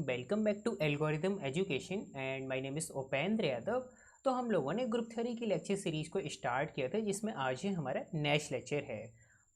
Welcome back to algorithm education and my name is Upendra Yadav. तो हम लोगों ने ग्रुप थ्योरी की लेक्चर सीरीज़ को स्टार्ट किया था, जिसमें आज ही हमारा नेक्स्ट लेक्चर है।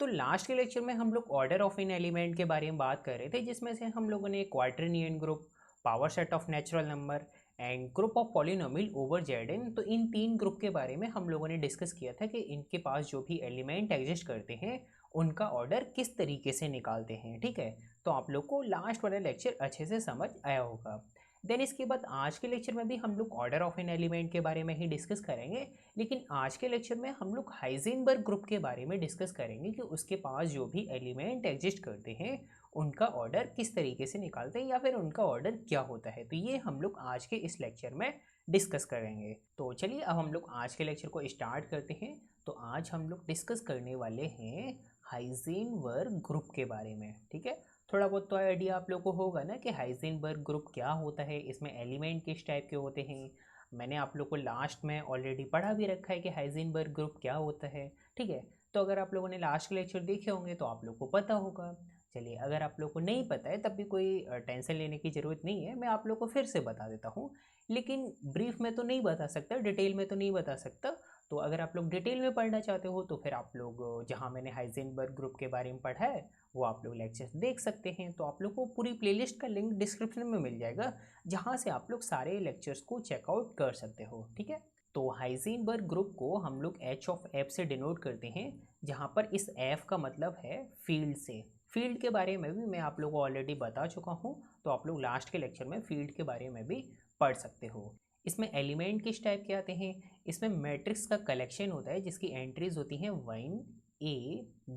तो लास्ट के लेक्चर में हम लोग ऑर्डर ऑफ एन एलिमेंट के बारे में बात कर रहे थे, जिसमें से हम लोगों ने quaternion group, power set of natural number and group of polynomial over Z. तो इन तीन ग्रुप के बारे में हम लोगों ने डिस्कस किया था कि इनके पास जो भी एलिमेंट एग्जिस्ट करते हैं उनका ऑर्डर किस तरीके से निकालते हैं। ठीक है, तो आप लोग को लास्ट वाला लेक्चर अच्छे से समझ आया होगा। देन इसके बाद आज के लेक्चर में भी हम लोग ऑर्डर ऑफ एन एलिमेंट के बारे में ही डिस्कस करेंगे, लेकिन आज के लेक्चर में हम लोग हाइजेनबर्ग ग्रुप के बारे में डिस्कस करेंगे कि उसके पास जो भी एलिमेंट एग्जिस्ट करते हैं उनका ऑर्डर किस तरीके से निकालते हैं या फिर उनका ऑर्डर क्या होता है। तो ये हम लोग आज के इस लेक्चर में डिस्कस करेंगे। तो चलिए अब हम लोग आज के लेक्चर को स्टार्ट करते हैं। तो आज हम लोग डिस्कस करने वाले हैं हाइजेनबर्ग ग्रुप के बारे में। ठीक है, थोड़ा बहुत तो आइडिया आप लोग को होगा ना कि हाइजेनबर्ग ग्रुप क्या होता है, इसमें एलिमेंट किस टाइप के होते हैं। मैंने आप लोग को लास्ट में ऑलरेडी पढ़ा भी रखा है कि हाइजेनबर्ग ग्रुप क्या होता है। ठीक है, तो अगर आप लोगों ने लास्ट के लेक्चर देखे होंगे तो आप लोग को पता होगा। चलिए, अगर आप लोग को नहीं पता है तब भी कोई टेंशन लेने की ज़रूरत नहीं है, मैं आप लोग को फिर से बता देता हूँ। लेकिन ब्रीफ में तो नहीं बता सकता, डिटेल में तो नहीं बता सकता। तो अगर आप लोग डिटेल में पढ़ना चाहते हो तो फिर आप लोग जहाँ मैंने हाइजेनबर्ग ग्रुप के बारे में पढ़ा है वो आप लोग लेक्चर्स देख सकते हैं। तो आप लोग को पूरी प्लेलिस्ट का लिंक डिस्क्रिप्शन में मिल जाएगा, जहाँ से आप लोग सारे लेक्चर्स को चेकआउट कर सकते हो। ठीक है, तो हाइजेनबर्ग ग्रुप को हम लोग एच ऑफ एफ से डिनोट करते हैं, जहाँ पर इस एफ का मतलब है फील्ड से। फील्ड के बारे में भी मैं आप लोगों को ऑलरेडी बता चुका हूँ, तो आप लोग लास्ट के लेक्चर में फील्ड के बारे में भी पढ़ सकते हो। इसमें एलिमेंट किस टाइप के आते हैं, इसमें मैट्रिक्स का कलेक्शन होता है जिसकी एंट्रीज होती हैं 1 A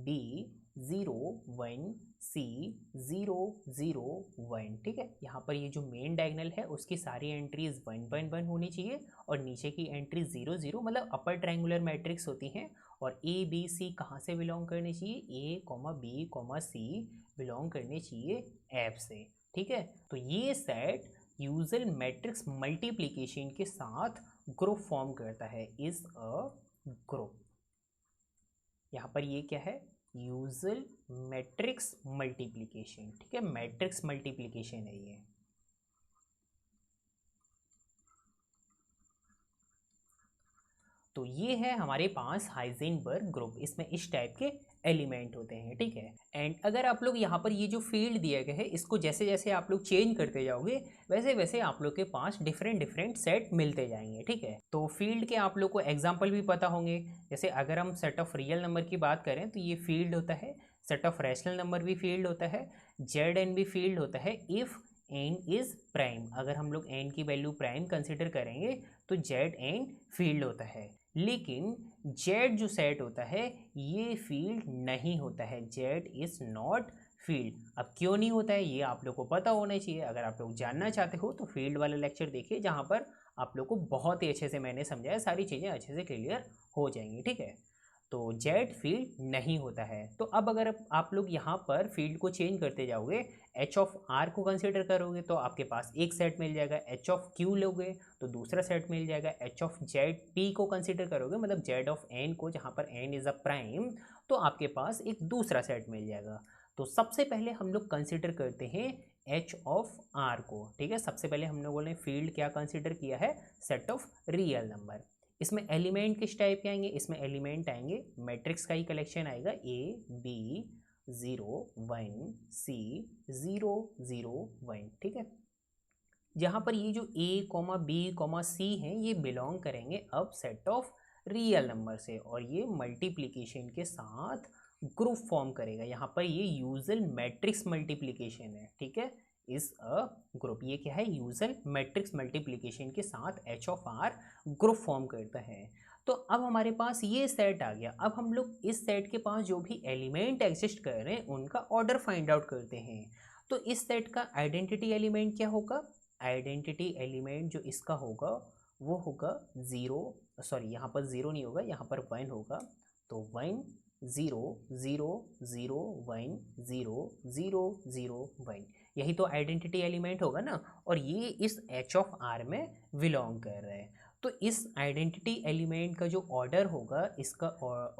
B 0 1 C 0 0 1। ठीक है, यहाँ पर ये जो मेन डायगोनल है उसकी सारी एंट्रीज 1 1 1 होनी चाहिए और नीचे की एंट्री 0 0, मतलब अपर ट्रायंगुलर मैट्रिक्स होती हैं। और A B C कहाँ से बिलोंग करने चाहिए, A B C बिलोंग करने चाहिए F से। ठीक है, तो ये सेट यूजल मैट्रिक्स मल्टीप्लिकेशन के साथ ग्रुप फॉर्म करता है, इज अ ग्रुप। यहाँ पर ये क्या है, यूजल मैट्रिक्स मल्टीप्लिकेशन। ठीक है, मैट्रिक्स मल्टीप्लिकेशन है ये। तो ये है हमारे पास हाइजेनबर्ग ग्रुप, इसमें इस टाइप के एलिमेंट होते हैं। ठीक है, एंड अगर आप लोग यहाँ पर ये जो फील्ड दिया गया है इसको जैसे जैसे आप लोग चेंज करते जाओगे वैसे वैसे आप लोग के पास डिफरेंट डिफरेंट सेट मिलते जाएंगे। ठीक है, तो फील्ड के आप लोग को एग्जाम्पल भी पता होंगे। जैसे अगर हम सेट ऑफ रियल नंबर की बात करें तो ये फील्ड होता है, सेट ऑफ रैशनल नंबर भी फील्ड होता है, जेड एन भी फील्ड होता है इफ़ एन इज प्राइम। अगर हम लोग एन की वैल्यू प्राइम कंसिडर करेंगे तो जेड एन फील्ड होता है। लेकिन जेड जो सेट होता है ये फील्ड नहीं होता है, जेड इज नॉट फील्ड। अब क्यों नहीं होता है ये आप लोग को पता होना चाहिए। अगर आप लोग जानना चाहते हो तो फील्ड वाला लेक्चर देखिए, जहाँ पर आप लोग को बहुत ही अच्छे से मैंने समझाया, सारी चीज़ें अच्छे से क्लियर हो जाएंगी। ठीक है, तो जेड फील्ड नहीं होता है। तो अब अगर आप लोग यहाँ पर फील्ड को चेंज करते जाओगे, एच ऑफ आर को कंसिडर करोगे तो आपके पास एक सेट मिल जाएगा, एच ऑफ क्यू लोगे तो दूसरा सेट मिल जाएगा, एच ऑफ जेड पी को कंसिडर करोगे मतलब जेड ऑफ एन को, जहाँ पर एन इज अ प्राइम, तो आपके पास एक दूसरा सेट मिल जाएगा। तो सबसे पहले हम लोग कंसिडर करते हैं एच ऑफ आर को। ठीक है, सबसे पहले हम लोगों ने फील्ड क्या कंसिडर किया है, सेट ऑफ रियल नंबर। इसमें एलिमेंट किस टाइप के आएंगे, इसमें एलिमेंट आएंगे मैट्रिक्स का ही कलेक्शन आएगा, A B 0 1 C 0 0 1। ठीक है, जहाँ पर ये जो A B C हैं ये बिलोंग करेंगे अब सेट ऑफ रियल नंबर से, और ये मल्टीप्लिकेशन के साथ ग्रुप फॉर्म करेगा। यहाँ पर ये यूजल मैट्रिक्स मल्टीप्लिकेशन है। ठीक है, इज अ ग्रुप, ये क्या है, यूजल मैट्रिक्स मल्टीप्लिकेशन के साथ H of R group form करता है। तो अब हमारे पास ये सेट आ गया। अब हम लोग इस सेट के पास जो भी एलिमेंट एग्जिस्ट कर रहे हैं उनका ऑर्डर फाइंड आउट करते हैं। तो इस सेट का आइडेंटिटी एलिमेंट क्या होगा, आइडेंटिटी एलिमेंट जो इसका होगा वो होगा ज़ीरो, सॉरी यहाँ पर ज़ीरो नहीं होगा, यहाँ पर 1 होगा। तो 1 0 0 0 1 0 0 0 1, यही तो आइडेंटिटी एलिमेंट होगा ना, और ये इस एच ऑफ आर में बिलोंग कर रहा है। तो इस आइडेंटिटी एलिमेंट का जो ऑर्डर होगा, इसका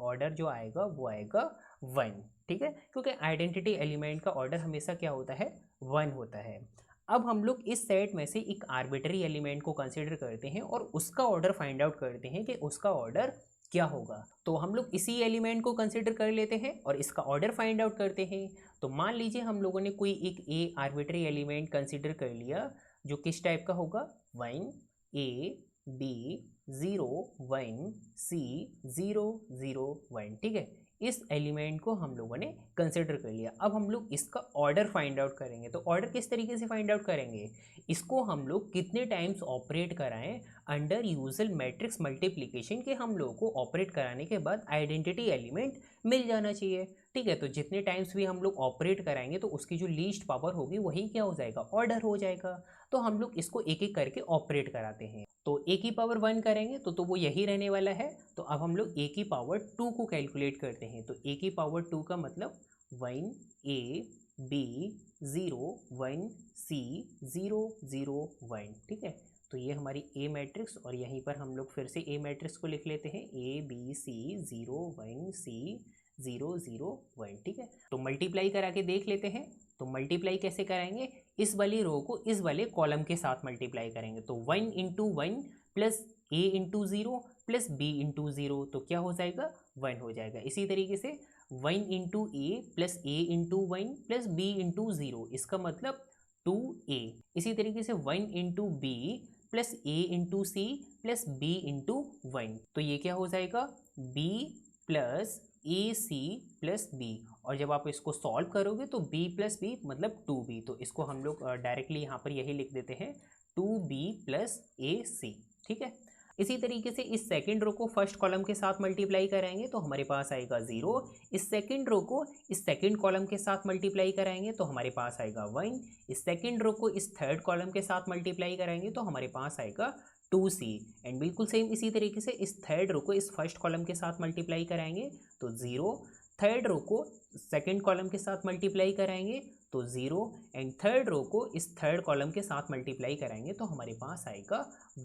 ऑर्डर जो आएगा वो आएगा 1। ठीक है, क्योंकि आइडेंटिटी एलिमेंट का ऑर्डर हमेशा क्या होता है, 1 होता है। अब हम लोग इस सेट में से एक आर्बिट्री एलिमेंट को कंसिडर करते हैं और उसका ऑर्डर फाइंड आउट करते हैं कि उसका ऑर्डर क्या होगा। तो हम लोग इसी एलिमेंट को कंसिडर कर लेते हैं और इसका ऑर्डर फाइंड आउट करते हैं। तो मान लीजिए हम लोगों ने कोई एक ए आर्बिट्री एलिमेंट कंसिडर कर लिया जो किस टाइप का होगा, 1 A B 0 1 C 0 0 1, ठीक है। इस एलिमेंट को हम लोगों ने कंसिडर कर लिया। अब हम लोग इसका ऑर्डर फाइंड आउट करेंगे। तो ऑर्डर किस तरीके से फाइंड आउट करेंगे, इसको हम लोग कितने टाइम्स ऑपरेट कराएं अंडर यूजुअल मैट्रिक्स मल्टीप्लिकेशन के हम लोगों को ऑपरेट कराने के बाद आइडेंटिटी एलिमेंट मिल जाना चाहिए, ठीक है। तो जितने टाइम्स भी हम लोग ऑपरेट कराएंगे तो उसकी जो लीस्ट पावर होगी वही क्या हो जाएगा, ऑर्डर हो जाएगा। तो हम लोग इसको एक एक करके ऑपरेट कराते हैं। तो ए की पावर 1 करेंगे तो वो यही रहने वाला है। तो अब हम लोग ए की पावर 2 को कैलकुलेट करते हैं। तो ए की पावर 2 का मतलब 1 A B 0 1 C 0 0 1, ठीक है। तो ये हमारी ए मैट्रिक्स और यहीं पर हम लोग फिर से ए मैट्रिक्स को लिख लेते हैं, A B C 0 1 C 0 0 1, ठीक है। तो मल्टीप्लाई करा के देख लेते हैं। तो मल्टीप्लाई कैसे कराएंगे, इस वाली रो को इस वाले कॉलम के साथ मल्टीप्लाई करेंगे। तो 1 into 1 plus a into 0 plus b into 0, तो क्या हो जाएगा, 1 हो जाएगा। इसी तरीके से 1 into a plus a into 1 plus b into 0, इसका मतलब 2a। इसी तरीके से 1 into b plus a into c plus b into 1, तो ये क्या हो जाएगा, b plus a c plus b. और जब आप इसको सॉल्व करोगे तो b प्लस बी मतलब 2b। तो इसको हम लोग डायरेक्टली यहाँ पर यही लिख देते हैं, 2b प्लस ए सी, ठीक है। इसी तरीके से इस सेकंड रो को फर्स्ट कॉलम के साथ मल्टीप्लाई कराएंगे तो हमारे पास आएगा 0। इस सेकंड रो को इस सेकंड कॉलम के साथ मल्टीप्लाई कराएंगे तो हमारे पास आएगा 1। इस सेकंड रो को इस थर्ड कॉलम के साथ मल्टीप्लाई कराएंगे तो हमारे पास आएगा 2c। एंड बिल्कुल सेम इसी तरीके से इस थर्ड रो को इस फर्स्ट कॉलम के साथ मल्टीप्लाई कराएंगे तो 0। थर्ड रो को सेकंड कॉलम के साथ मल्टीप्लाई कराएंगे तो 0। एंड थर्ड रो को इस थर्ड कॉलम के साथ मल्टीप्लाई कराएंगे तो हमारे पास आएगा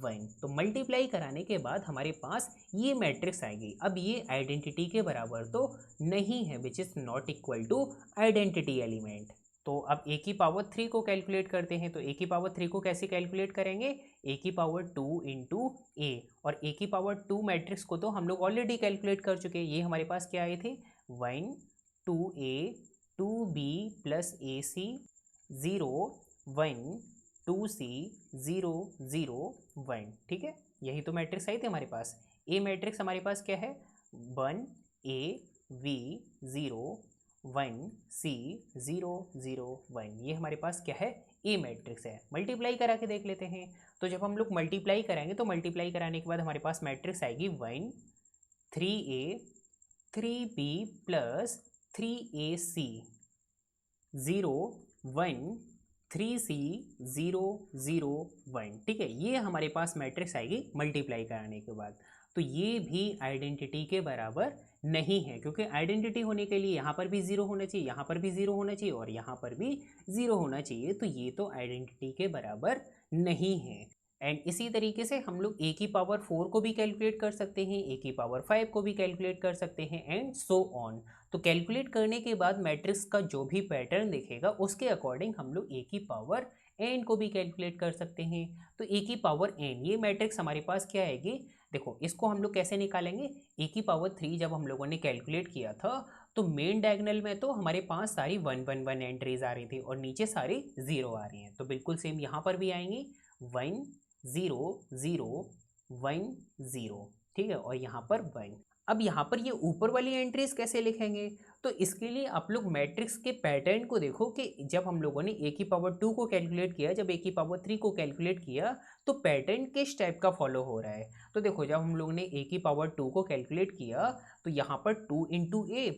1। तो मल्टीप्लाई कराने के बाद हमारे पास ये मैट्रिक्स आएगी। अब ये आइडेंटिटी के बराबर तो नहीं है, which is not equal to identity element. तो अब ए की पावर 3 को कैलकुलेट करते हैं। तो ए की पावर 3 को कैसे कैलकुलेट करेंगे, ए की पावर 2 इंटू ए। और ए की पावर 2 मैट्रिक्स को तो हम लोग ऑलरेडी कैलकुलेट कर चुके हैं। ये हमारे पास क्या आए थे, 1 2a 2b plus a C 0 1 2c 0 0 1, ठीक है। यही तो मैट्रिक्स आई थी हमारे पास। ए मैट्रिक्स हमारे पास क्या है, 1 A V 0 1 C 0 0 1, ये हमारे पास क्या है, ए मैट्रिक्स है। मल्टीप्लाई करा के देख लेते हैं। तो जब हम लोग मल्टीप्लाई कराएंगे तो मल्टीप्लाई कराने के बाद हमारे पास मैट्रिक्स आएगी 1 3A 3B plus 3AC 0 1 3C 0 0 1, ठीक है। ये हमारे पास मैट्रिक्स आएगी मल्टीप्लाई कराने के बाद। तो ये भी आइडेंटिटी के बराबर नहीं है, क्योंकि आइडेंटिटी होने के लिए यहाँ पर भी 0 होना चाहिए, यहाँ पर भी 0 होना चाहिए और यहाँ पर भी 0 होना चाहिए। तो ये तो आइडेंटिटी के बराबर नहीं है। एंड इसी तरीके से हम लोग ए की पावर 4 को भी कैलकुलेट कर सकते हैं, ए की पावर 5 को भी कैलकुलेट कर सकते हैं एंड सो ऑन। तो कैलकुलेट करने के बाद मैट्रिक्स का जो भी पैटर्न दिखेगा उसके अकॉर्डिंग हम लोग ए की पावर एन को भी कैलकुलेट कर सकते हैं। तो ए की पावर एन, ये मैट्रिक्स हमारे पास क्या आएगी, देखो इसको हम लोग कैसे निकालेंगे। ए की पावर 3 जब हम लोगों ने कैलकुलेट किया था तो मेन डायगोनल में तो हमारे पास सारी 1 1 1 एंट्रीज आ रही थी और नीचे सारी 0 आ रही हैं। तो बिल्कुल सेम यहाँ पर भी आएंगी 1 0 0 1 0, ठीक है, और यहाँ पर 1। अब यहाँ पर ये ऊपर वाली एंट्रीज कैसे लिखेंगे, तो इसके लिए आप लोग मैट्रिक्स के पैटर्न को देखो कि जब हम लोगों ने ए की पावर 2 को कैलकुलेट किया, जब ए की पावर 3 को कैलकुलेट किया तो पैटर्न किस टाइप का फॉलो हो रहा है। तो देखो जब हम लोग ने ए की पावर 2 को कैलकुलेट किया तो यहाँ पर 2 into a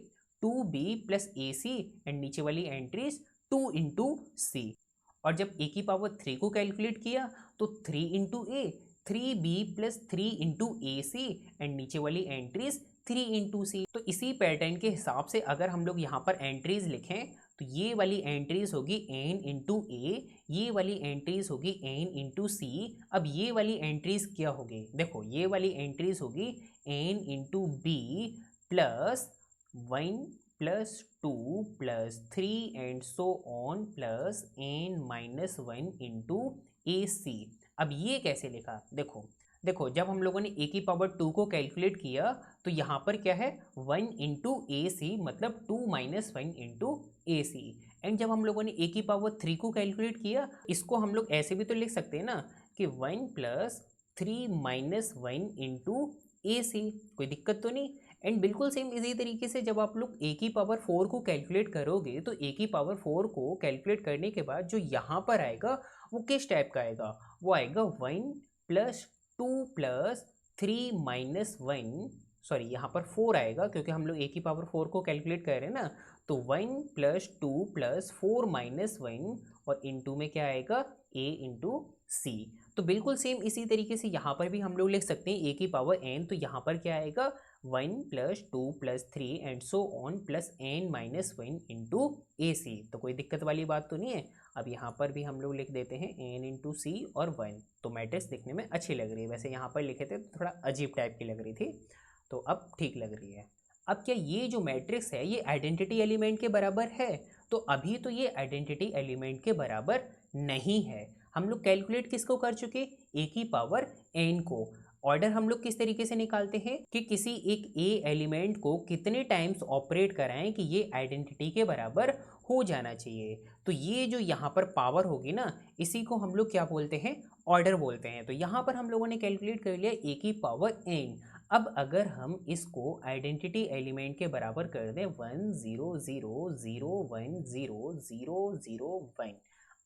2b plus a c and नीचे वाली एंट्रीज 2 इंटू सी। और जब ए की पावर 3 को कैलकुलेट किया तो 3 into a 3b plus 3 into a c and नीचे वाली एंट्रीज 3 इंटू सी। तो इसी पैटर्न के हिसाब से अगर हम लोग यहाँ पर एंट्रीज लिखें तो ये वाली एंट्रीज होगी n इंटू ए, ये वाली एंट्रीज होगी n इंटू सी। अब ये वाली एंट्रीज क्या होगी, देखो ये वाली एंट्रीज होगी n into b plus 1 plus 2 plus 3 and so on plus n minus 1 into a c. अब ये कैसे लिखा, देखो देखो जब हम लोगों ने a की पावर 2 को कैलकुलेट किया तो यहाँ पर क्या है 1 इंटू ए सी, मतलब 2 minus 1 into a c. And जब हम लोगों ने a की पावर 3 को कैलकुलेट किया, इसको हम लोग ऐसे भी तो लिख सकते हैं ना कि 1 प्लस 3 माइनस 1 इंटू ए सी, कोई दिक्कत तो नहीं। एंड बिल्कुल सेम इसी तरीके से जब आप लोग a की पावर 4 को कैलकुलेट करोगे तो a की पावर 4 को कैलकुलेट करने के बाद जो यहाँ पर आएगा वो किस टाइप का आएगा, वो आएगा 1 प्लस 2 प्लस 3 माइनस 1, सॉरी यहाँ पर 4 आएगा क्योंकि हम लोग a की पावर 4 को कैलकुलेट कर रहे हैं ना, तो 1 प्लस 2 प्लस 4 माइनस 1 और इंटू में क्या आएगा a इंटू सी। तो बिल्कुल सेम इसी तरीके से यहाँ पर भी हम लोग लिख सकते हैं a की पावर n, तो यहाँ पर क्या आएगा 1 plus 2 plus 3 and so on plus n minus 1 into a c. तो कोई दिक्कत वाली बात तो नहीं है। अब यहाँ पर भी हम लोग लिख देते हैं n इंटू सी और 1, तो मैट्रिक्स दिखने में अच्छी लग रही है। वैसे यहाँ पर लिखे थे तो थोड़ा अजीब टाइप की लग रही थी, तो अब ठीक लग रही है। अब क्या ये जो मैट्रिक्स है ये आइडेंटिटी एलिमेंट के बराबर है, तो अभी तो ये आइडेंटिटी एलिमेंट के बराबर नहीं है। हम लोग कैलकुलेट किसको कर चुके, a की पावर n को। ऑर्डर हम लोग किस तरीके से निकालते हैं कि किसी एक a एलिमेंट को कितने टाइम्स ऑपरेट कराएं कि ये आइडेंटिटी के बराबर हो जाना चाहिए। तो ये जो यहाँ पर पावर होगी ना, इसी को हम लोग क्या बोलते हैं, ऑर्डर बोलते हैं। तो यहाँ पर हम लोगों ने कैलकुलेट कर लिया a की पावर n। अब अगर हम इसको आइडेंटिटी एलिमेंट के बराबर कर दें 1 0 0 0 1 0 0 0 1,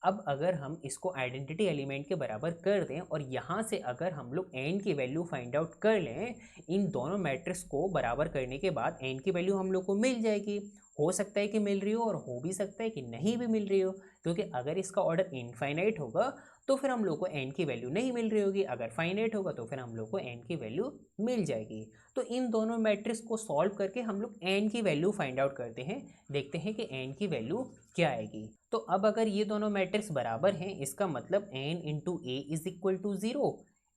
अब अगर हम इसको आइडेंटिटी एलिमेंट के बराबर कर दें और यहाँ से अगर हम लोग n की वैल्यू फाइंड आउट कर लें, इन दोनों मैट्रिक्स को बराबर करने के बाद n की वैल्यू हम लोग को मिल जाएगी। हो सकता है कि मिल रही हो और हो भी सकता है कि नहीं भी मिल रही हो, क्योंकि अगर इसका ऑर्डर इनफाइनाइट होगा तो फिर हम लोग को n की वैल्यू नहीं मिल रही होगी, अगर फाइनाइट होगा तो फिर हम लोग को n की वैल्यू मिल जाएगी। तो इन दोनों मैट्रिक्स को सॉल्व करके हम लोग n की वैल्यू फाइंड आउट करते हैं, देखते हैं कि n की वैल्यू क्या आएगी। तो अब अगर ये दोनों मैट्रिक्स बराबर हैं, इसका मतलब n into a is equal to 0,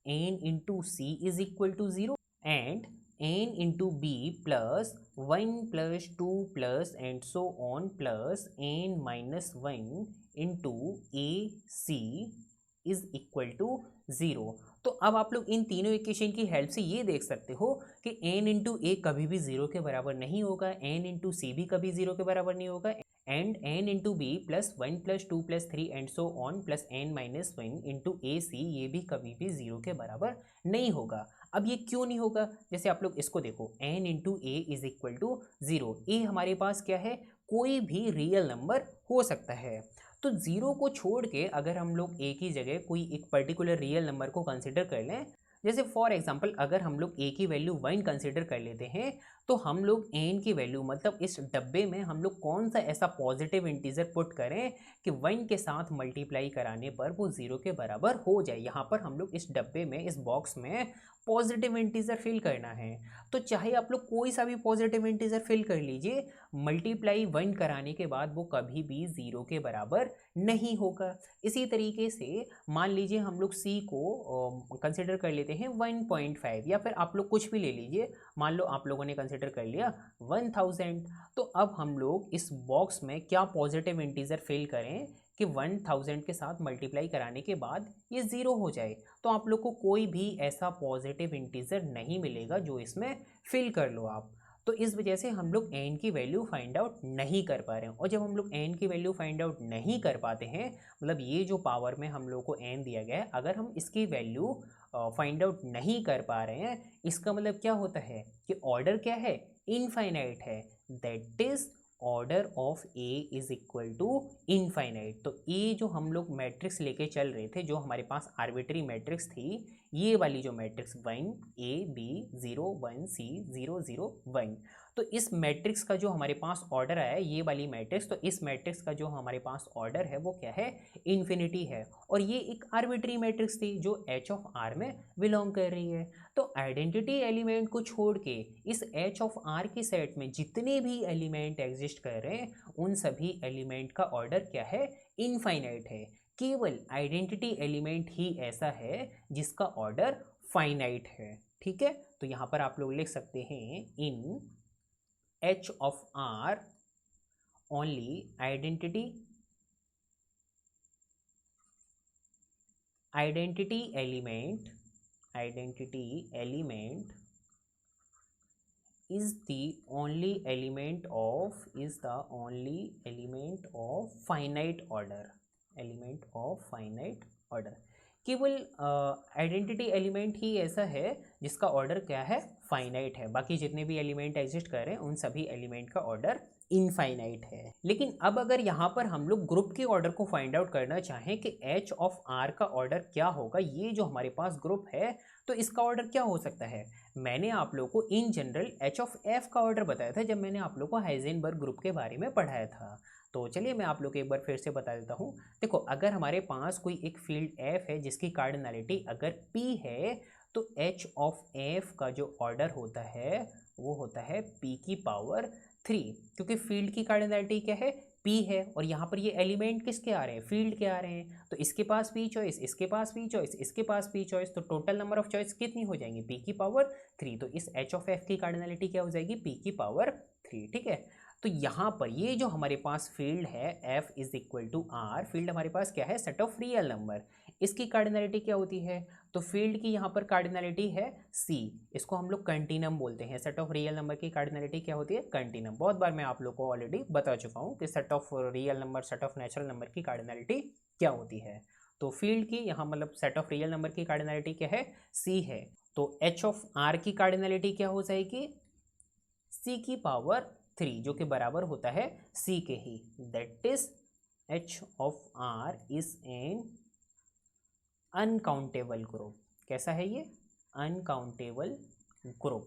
n into c is equal to 0 and n into b plus 1 plus 2 plus and so on plus n minus 1 into a c is equal to 0। तो अब आप लोग इन तीनों equation की help से ये देख सकते हो कि n इंटू ए कभी भी 0 के बराबर नहीं होगा, n इंटू सी भी कभी 0 के बराबर नहीं होगा, and n into b plus 1 plus 2 plus 3 and so on plus n minus 1 into a c, ये भी कभी भी 0 के बराबर नहीं होगा। अब ये क्यों नहीं होगा, जैसे आप लोग इसको देखो n into a is equal to 0, ए हमारे पास क्या है, कोई भी रियल नंबर हो सकता है। तो 0 को छोड़ के अगर हम लोग a की जगह कोई एक पर्टिकुलर रियल नंबर को कंसिडर कर लें, जैसे फॉर एग्जांपल अगर हम लोग a की वैल्यू 1 कंसिडर कर लेते हैं, तो हम लोग n की वैल्यू मतलब इस डब्बे में हम लोग कौन सा ऐसा पॉजिटिव इंटीजर पुट करें कि 1 के साथ मल्टीप्लाई कराने पर वो 0 के बराबर हो जाए। यहाँ पर हम लोग इस डब्बे में, इस बॉक्स में पॉजिटिव इंटीजर फिल करना है। तो चाहे आप लोग कोई सा भी पॉजिटिव इंटीजर फिल कर लीजिए, मल्टीप्लाई 1 कराने के बाद वो कभी भी 0 के बराबर नहीं होगा। इसी तरीके से मान लीजिए हम लोग c को कंसिडर कर लेते हैं 1.5, या फिर आप लोग कुछ भी ले लीजिए, मान लो आप लोगों ने कंसिडर कर लिया 1000। तो अब हम लोग इस बॉक्स में क्या पॉजिटिव इंटीजर फिल करें कि 1000 के साथ मल्टीप्लाई कराने के बाद ये 0 हो जाए। तो आप लोग को कोई भी ऐसा पॉजिटिव इंटीजर नहीं मिलेगा जो इसमें फिल कर लो आप। तो इस वजह से हम लोग n की वैल्यू फाइंड आउट नहीं कर पा रहे हैं, और जब हम लोग n की वैल्यू फाइंड आउट नहीं कर पाते हैं, मतलब ये जो पावर में हम लोग को n दिया गया है, अगर हम इसकी वैल्यू फाइंड आउट नहीं कर पा रहे हैं, इसका मतलब क्या होता है कि ऑर्डर क्या है, इनफाइनाइट है। That is order of a is equal to infinite. तो ए जो हम लोग मैट्रिक्स लेके चल रहे थे, जो हमारे पास आर्बिट्री मैट्रिक्स थी, ये वाली जो मैट्रिक्स 1 a b 0 1 c 0 0 1, तो इस मैट्रिक्स का जो हमारे पास ऑर्डर आया है, ये वाली मैट्रिक्स, तो इस मैट्रिक्स का जो हमारे पास ऑर्डर है वो क्या है, इन्फिनिटी है। और ये एक आर्बिट्री मैट्रिक्स थी जो h ऑफ r में बिलोंग कर रही है। तो आइडेंटिटी एलिमेंट को छोड़ के इस h ऑफ r की सेट में जितने भी एलिमेंट एग्जिस्ट कर रहे हैं, उन सभी एलिमेंट का ऑर्डर क्या है, इनफाइनाइट है। केवल आइडेंटिटी एलिमेंट ही ऐसा है जिसका ऑर्डर फाइनाइट है। ठीक है, तो यहाँ पर आप लोग लिख सकते हैं in H of R only identity element is the only element of finite order केवल आइडेंटिटी एलिमेंट ही ऐसा है जिसका ऑर्डर क्या है, फाइनाइट है। बाकी जितने भी एलिमेंट एग्जिस्ट कर रहे हैं उन सभी एलिमेंट का ऑर्डर इनफाइनाइट है। लेकिन अब अगर यहाँ पर हम लोग ग्रुप के ऑर्डर को फाइंड आउट करना चाहें कि एच ऑफ आर का ऑर्डर क्या होगा, ये जो हमारे पास ग्रुप है तो इसका ऑर्डर क्या हो सकता है। मैंने आप लोगों को in general H of F का ऑर्डर बताया था जब मैंने आप लोगों को हाइजेनबर्ग ग्रुप के बारे में पढ़ाया था। तो चलिए मैं आप लोग को एक बार फिर से बता देता हूँ। देखो, अगर हमारे पास कोई एक फील्ड एफ है जिसकी कार्डिनलिटी अगर पी है तो एच ऑफ एफ का जो ऑर्डर होता है वो होता है पी की पावर 3, क्योंकि फील्ड की कार्डिनलिटी क्या है, पी है। और यहाँ पर ये एलिमेंट किसके आ रहे हैं, फील्ड के आ रहे हैं। तो इसके पास पी चॉइस, इसके पास पी चॉइस, इसके पास पी चॉइस, तो टोटल नंबर ऑफ चॉइस कितनी हो जाएंगी, पी की पावर 3। तो इस एच ऑफ एफ की कार्डिनलिटी क्या हो जाएगी, पी की पावर 3। ठीक है, तो यहाँ पर ये जो हमारे पास फील्ड है f is equal to R, field हमारे पास क्या है, सेट ऑफ रियल नंबर। इसकी कार्डिनलिटी क्या होती है, तो फील्ड की यहाँ पर कार्डिनलिटी है c, इसको हम लोग कंटिनम बोलते हैं। सेट ऑफ रियल नंबर की कार्डिनलिटी क्या होती है, कंटिनम। बहुत बार मैं आप लोग को ऑलरेडी बता चुका हूँ कि set of real number, set of natural number की कार्डिनलिटी क्या होती है। तो फील्ड की यहाँ मतलब सेट ऑफ रियल नंबर की कार्डिनलिटी क्या है, c है। तो h ऑफ r की कार्डिनलिटी क्या हो जाएगी, c की पावर 3, जो कि बराबर होता है c के ही। That is h of r is an uncountable group. कैसा है ये, अनकाउंटेबल ग्रुप।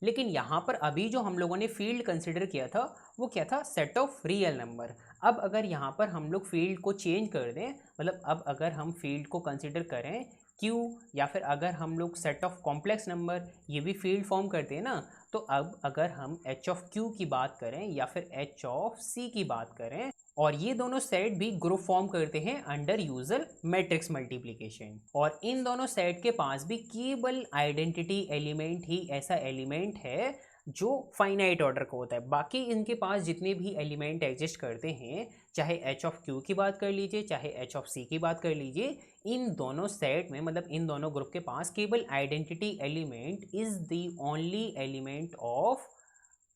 लेकिन यहाँ पर अभी जो हम लोगों ने फील्ड कंसिडर किया था वो क्या था, सेट ऑफ रियल नंबर। अब अगर यहाँ पर हम लोग फील्ड को चेंज कर दें, मतलब अब अगर हम फील्ड को कंसिडर करें Q, या फिर अगर हम लोग सेट ऑफ कॉम्प्लेक्स नंबर, ये भी फील्ड फॉर्म करते हैं ना। तो अब अगर हम H ऑफ Q की बात करें या फिर H ऑफ C की बात करें, और ये दोनों सेट भी ग्रुप फॉर्म करते हैं अंडर यूजुअल मैट्रिक्स मल्टीप्लिकेशन, और इन दोनों सेट के पास भी केवल आइडेंटिटी एलिमेंट ही ऐसा एलिमेंट है जो फाइनाइट ऑर्डर का होता है। बाकी इनके पास जितने भी एलिमेंट एग्जिस्ट करते हैं, चाहे एच ऑफ क्यू की बात कर लीजिए चाहे एच ऑफ सी की बात कर लीजिए, इन दोनों सेट में मतलब इन दोनों ग्रुप के पास केवल identity element is the only element of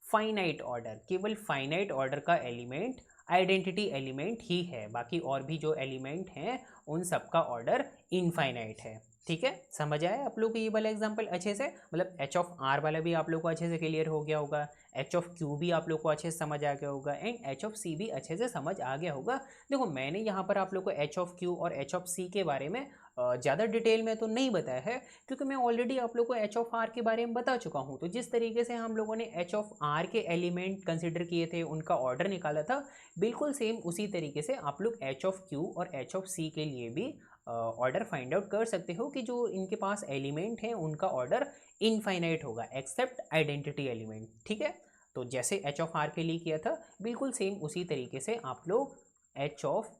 finite order. केवल फाइनाइट ऑर्डर का एलिमेंट आइडेंटिटी एलिमेंट ही है, बाकी और भी जो एलिमेंट हैं उन सब का ऑर्डर इनफाइनाइट है। ठीक है, समझ आया आप लोग को ये वाला एग्जांपल अच्छे से, मतलब एच ऑफ आर वाला भी आप लोग को अच्छे से क्लियर हो गया होगा, एच ऑफ क्यू भी आप लोग को अच्छे से समझ आ गया होगा, एंड एच ऑफ सी भी अच्छे से समझ आ गया होगा। देखो, मैंने यहाँ पर आप लोग को एच ऑफ क्यू और एच ऑफ सी के बारे में ज़्यादा डिटेल में तो नहीं बताया है, क्योंकि मैं ऑलरेडी आप लोग को एच ऑफ आर के बारे में बता चुका हूँ। तो जिस तरीके से हम लोगों ने एच ऑफ आर के एलिमेंट कंसिडर किए थे, उनका ऑर्डर निकाला था, बिल्कुल सेम उसी तरीके से आप लोग एच ऑफ क्यू और एच ऑफ सी के लिए भी ऑर्डर फाइंड आउट कर सकते हो कि जो इनके पास एलिमेंट हैं उनका ऑर्डर इनफाइनाइट होगा एक्सेप्ट आइडेंटिटी एलिमेंट। ठीक है, तो जैसे एच ऑफ आर के लिए किया था बिल्कुल सेम उसी तरीके से आप लोग एच ऑफ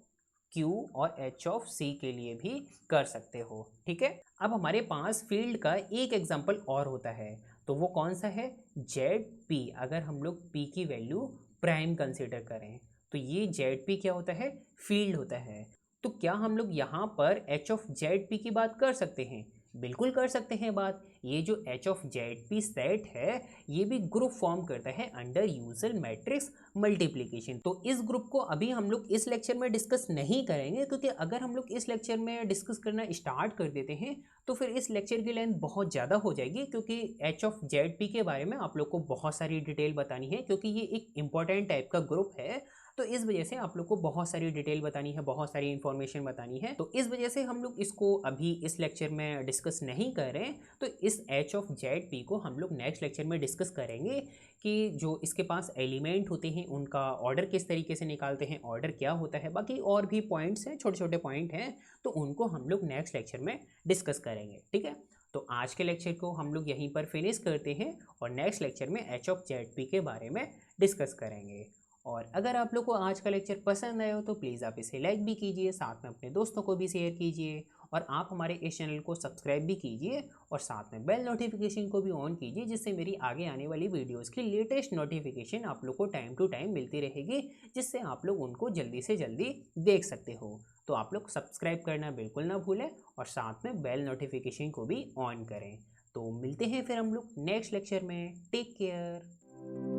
क्यू और एच ऑफ सी के लिए भी कर सकते हो। ठीक है, अब हमारे पास फील्ड का एक एग्जांपल और होता है, तो वो कौन सा है, जेड पी। अगर हम लोग पी की वैल्यू प्राइम कंसिडर करें तो ये जेड पी क्या होता है, फील्ड होता है। तो क्या हम लोग यहाँ पर एच ऑफ जेड पी की बात कर सकते हैं, बिल्कुल कर सकते हैं बात। ये जो H of Z P set है ये भी ग्रुप फॉर्म करता है अंडर यूजुअल मैट्रिक्स मल्टीप्लिकेशन। तो इस ग्रुप को अभी हम लोग इस लेक्चर में डिस्कस नहीं करेंगे, क्योंकि अगर हम लोग इस लेक्चर में डिस्कस करना स्टार्ट कर देते हैं तो फिर इस लेक्चर की लेंथ बहुत ज़्यादा हो जाएगी, क्योंकि एच ऑफ जेड पी के बारे में आप लोग को बहुत सारी डिटेल बतानी है, क्योंकि ये एक इंपॉर्टेंट टाइप का ग्रुप है। तो इस वजह से आप लोग को बहुत सारी डिटेल बतानी है, बहुत सारी इन्फॉर्मेशन बतानी है। तो इस वजह से हम लोग इसको अभी इस लेक्चर में डिस्कस नहीं कर रहे हैं। तो इस एच ऑफ जेड पी को हम लोग नेक्स्ट लेक्चर में डिस्कस करेंगे कि जो इसके पास एलिमेंट होते हैं उनका ऑर्डर किस तरीके से निकालते हैं, ऑर्डर क्या होता है, बाकी और भी पॉइंट्स हैं, छोटे छोटे पॉइंट हैं, तो उनको हम लोग नेक्स्ट लेक्चर में डिस्कस करेंगे। ठीक है, तो आज के लेक्चर को हम लोग यहीं पर फिनिश करते हैं और नेक्स्ट लेक्चर में एच ऑफ जेड पी के बारे में डिस्कस करेंगे। और अगर आप लोग को आज का लेक्चर पसंद आया हो तो प्लीज़ आप इसे लाइक भी कीजिए, साथ में अपने दोस्तों को भी शेयर कीजिए, और आप हमारे इस चैनल को सब्सक्राइब भी कीजिए और साथ में बेल नोटिफिकेशन को भी ऑन कीजिए, जिससे मेरी आगे आने वाली वीडियोस की लेटेस्ट नोटिफिकेशन आप लोग को टाइम टू टाइम मिलती रहेगी, जिससे आप लोग उनको जल्दी से जल्दी देख सकते हो। तो आप लोग सब्सक्राइब करना बिल्कुल ना भूलें और साथ में बेल नोटिफिकेशन को भी ऑन करें। तो मिलते हैं फिर हम लोग नेक्स्ट लेक्चर में। Take care.